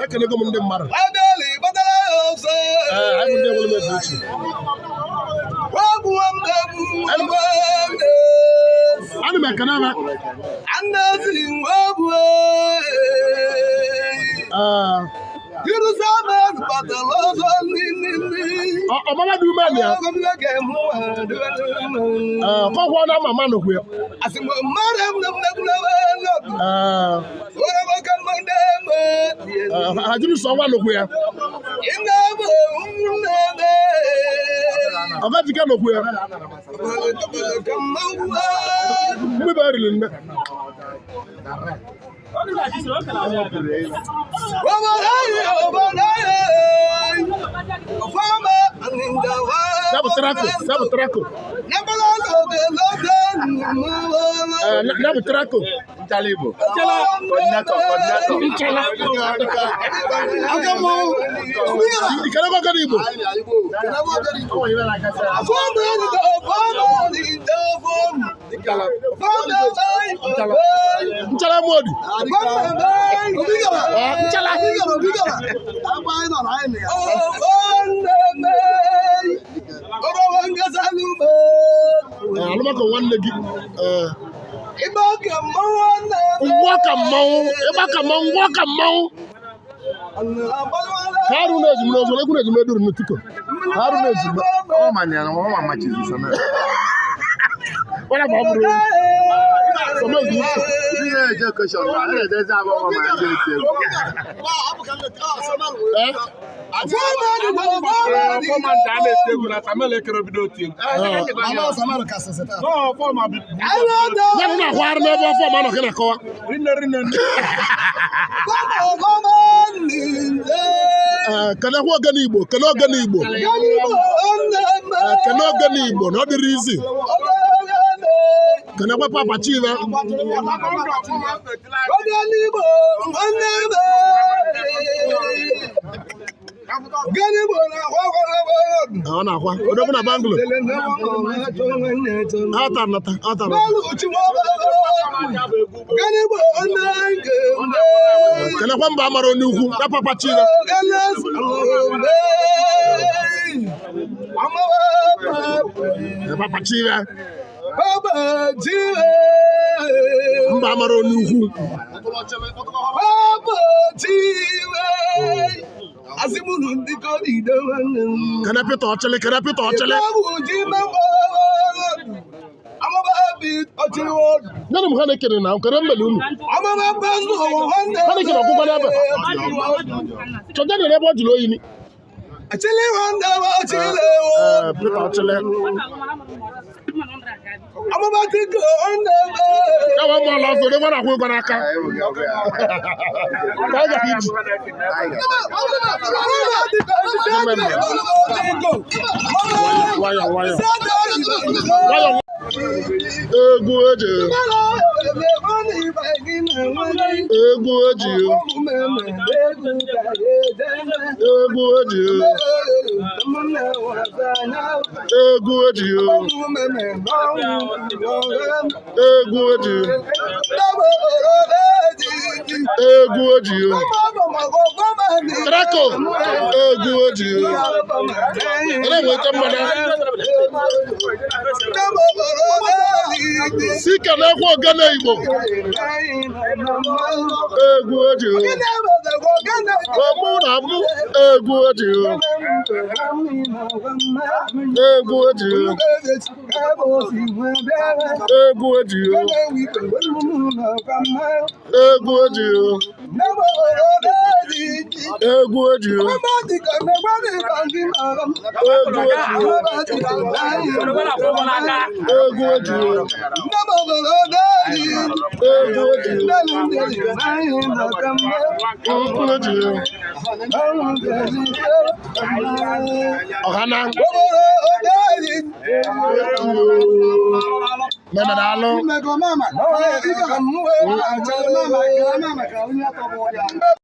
ekele gị m ndị mmadụ ana m ekene m ọmama dị ume ya kọkwa na mama nokwu ya ha jiri sọ nwa nokwu ya ọga jike nokwu ya mgbe eriri nne Sabu trako. Nabu trako. Talibo. Coordinator. Ikanabo kanibo. Nchala modi. Nchala. Aluma ko wanne gi ibaka mawu Haruna jumlo so lekuna jumlo dur nutiko Haruna jumlo o manya no mama machizi sana wala ba bro so mo gi ile je question ile de za ba mama je te Kana kwa gani Igbo na ọ dịrị izi kana kwa papa chiva ọ na-akwa odogwu na Banglo ata kana kwa mba amara onye ukwu na papa chiva papa chiva mba amara onye ukwu kana pita ọchịlị nana m ha na-ekere na nkere mbele unu ha na-ekere ọgwụgwọ n'ebe chọja na ebe ọ jụrụ oyi ni pita ọchịlị ewe mụ ọla ọzọ ebe na-akwụ ụgwọ n'aka ka a gaghị iji nwayọ egwu eji Trako egwu oji na-enweta mmanya si ka na-ekwu ogene Igbo egwu oji ọmụ na mụ egwu oji Ohana Memedalo